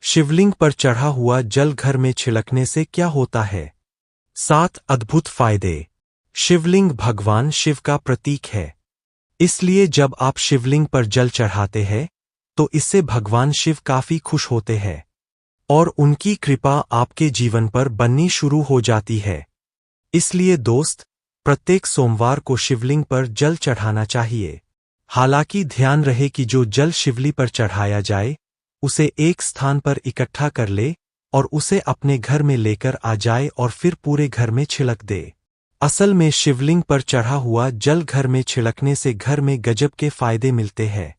शिवलिंग पर चढ़ा हुआ जल घर में छिड़कने से क्या होता है? 7 अद्भुत फायदे। शिवलिंग भगवान शिव का प्रतीक है। इसलिए जब आप शिवलिंग पर जल चढ़ाते हैं तो इससे भगवान शिव काफी खुश होते हैं और उनकी कृपा आपके जीवन पर बननी शुरू हो जाती है। इसलिए दोस्त, प्रत्येक सोमवार को शिवलिंग पर जल चढ़ाना चाहिए। हालांकि ध्यान रहे कि जो जल शिवलिंग पर चढ़ाया जाए उसे एक स्थान पर इकट्ठा कर ले और उसे अपने घर में लेकर आ जाए और फिर पूरे घर में छिड़क दे। असल में शिवलिंग पर चढ़ा हुआ जल घर में छिड़कने से घर में गजब के फायदे मिलते हैं।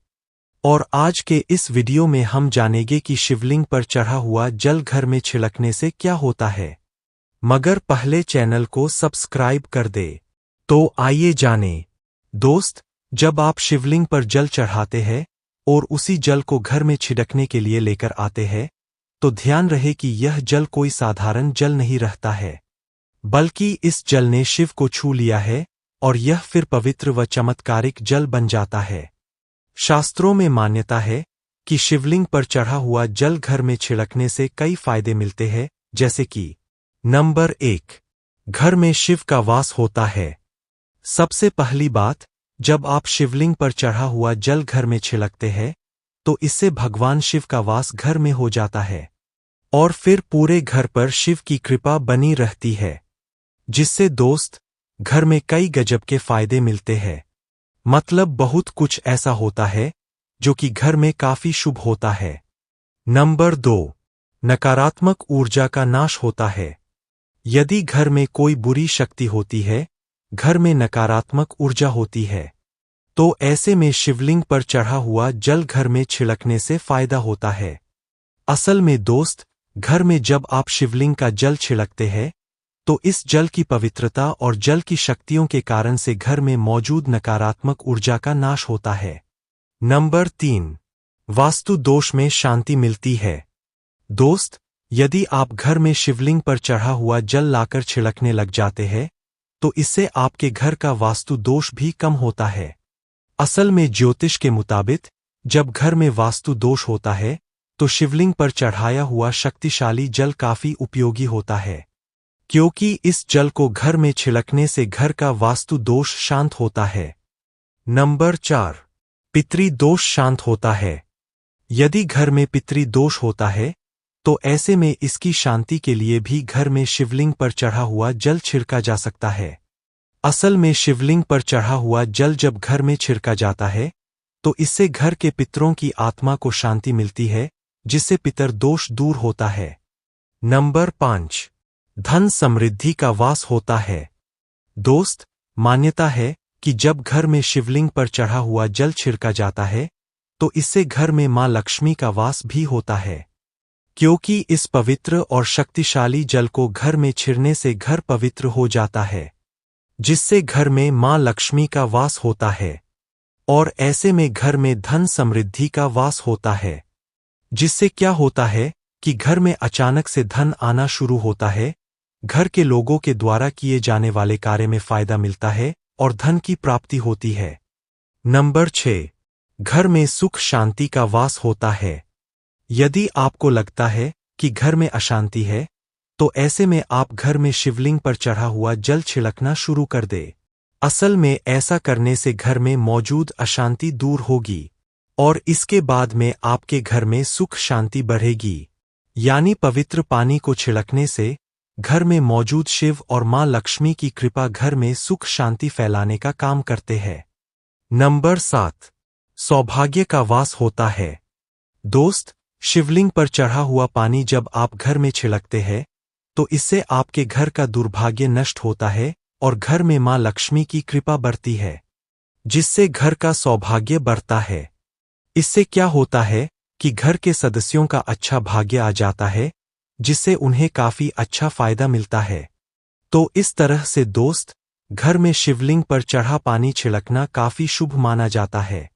और आज के इस वीडियो में हम जानेंगे कि शिवलिंग पर चढ़ा हुआ जल घर में छिड़कने से क्या होता है। मगर पहले चैनल को सब्सक्राइब कर दे। तो आइए जानें। दोस्त, जब आप शिवलिंग पर जल चढ़ाते हैं और उसी जल को घर में छिड़कने के लिए लेकर आते हैं तो ध्यान रहे कि यह जल कोई साधारण जल नहीं रहता है, बल्कि इस जल ने शिव को छू लिया है और यह फिर पवित्र व चमत्कारिक जल बन जाता है। शास्त्रों में मान्यता है कि शिवलिंग पर चढ़ा हुआ जल घर में छिड़कने से कई फायदे मिलते हैं, जैसे कि नंबर 1, घर में शिव का वास होता है। सबसे पहली बात, जब आप शिवलिंग पर चढ़ा हुआ जल घर में छिड़कते हैं तो इससे भगवान शिव का वास घर में हो जाता है और फिर पूरे घर पर शिव की कृपा बनी रहती है, जिससे दोस्त, घर में कई गजब के फायदे मिलते हैं। मतलब बहुत कुछ ऐसा होता है जो कि घर में काफी शुभ होता है। नंबर 2, नकारात्मक ऊर्जा का नाश होता है। यदि घर में कोई बुरी शक्ति होती है, घर में नकारात्मक ऊर्जा होती है, तो ऐसे में शिवलिंग पर चढ़ा हुआ जल घर में छिड़कने से फायदा होता है। असल में दोस्त, घर में जब आप शिवलिंग का जल छिड़कते हैं तो इस जल की पवित्रता और जल की शक्तियों के कारण से घर में मौजूद नकारात्मक ऊर्जा का नाश होता है। नंबर 3, वास्तु दोष में शांति मिलती है। दोस्त, यदि आप घर में शिवलिंग पर चढ़ा हुआ जल लाकर छिड़कने लग जाते हैं तो इससे आपके घर का वास्तु दोष भी कम होता है। असल में ज्योतिष के मुताबिक जब घर में वास्तु दोष होता है तो शिवलिंग पर चढ़ाया हुआ शक्तिशाली जल काफी उपयोगी होता है, क्योंकि इस जल को घर में छिड़कने से घर का वास्तु दोष शांत होता है। नंबर 4, पितृ दोष शांत होता है। यदि घर में पितृ दोष होता है तो ऐसे में इसकी शांति के लिए भी घर में शिवलिंग पर चढ़ा हुआ जल छिड़का जा सकता है। असल में शिवलिंग पर चढ़ा हुआ जल जब घर में छिड़का जाता है तो इससे घर के पितरों की आत्मा को शांति मिलती है, जिससे पितर दोष दूर होता है। नंबर 5, धन समृद्धि का वास होता है। दोस्त, मान्यता है कि जब घर में शिवलिंग पर चढ़ा हुआ जल छिड़का जाता है तो इससे घर में मां लक्ष्मी का वास भी होता है, क्योंकि इस पवित्र और शक्तिशाली जल को घर में छिड़ने से घर पवित्र हो जाता है, जिससे घर में मां लक्ष्मी का वास होता है और ऐसे में घर में धन समृद्धि का वास होता है, जिससे क्या होता है कि घर में अचानक से धन आना शुरू होता है, घर के लोगों के द्वारा किए जाने वाले कार्य में फायदा मिलता है और धन की प्राप्ति होती है। नंबर 6, घर में सुख शांति का वास होता है। यदि आपको लगता है कि घर में अशांति है तो ऐसे में आप घर में शिवलिंग पर चढ़ा हुआ जल छिड़कना शुरू कर दे। असल में ऐसा करने से घर में मौजूद अशांति दूर होगी और इसके बाद में आपके घर में सुख शांति बढ़ेगी। यानी पवित्र पानी को छिड़कने से घर में मौजूद शिव और मां लक्ष्मी की कृपा घर में सुख शांति फैलाने का काम करते हैं। नंबर 7, सौभाग्य का वास होता है। दोस्त, शिवलिंग पर चढ़ा हुआ पानी जब आप घर में छिड़कते हैं तो इससे आपके घर का दुर्भाग्य नष्ट होता है और घर में मां लक्ष्मी की कृपा बढ़ती है, जिससे घर का सौभाग्य बढ़ता है। इससे क्या होता है कि घर के सदस्यों का अच्छा भाग्य आ जाता है, जिससे उन्हें काफी अच्छा फायदा मिलता है। तो इस तरह से दोस्त, घर में शिवलिंग पर चढ़ा पानी छिड़कना काफी शुभ माना जाता है।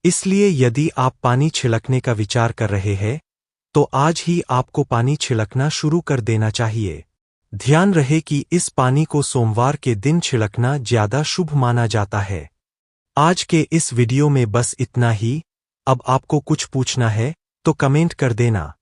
इसलिए यदि आप पानी छिड़कने का विचार कर रहे हैं तो आज ही आपको पानी छिड़कना शुरू कर देना चाहिए। ध्यान रहे कि इस पानी को सोमवार के दिन छिड़कना ज्यादा शुभ माना जाता है। आज के इस वीडियो में बस इतना ही। अब आपको कुछ पूछना है तो कमेंट कर देना।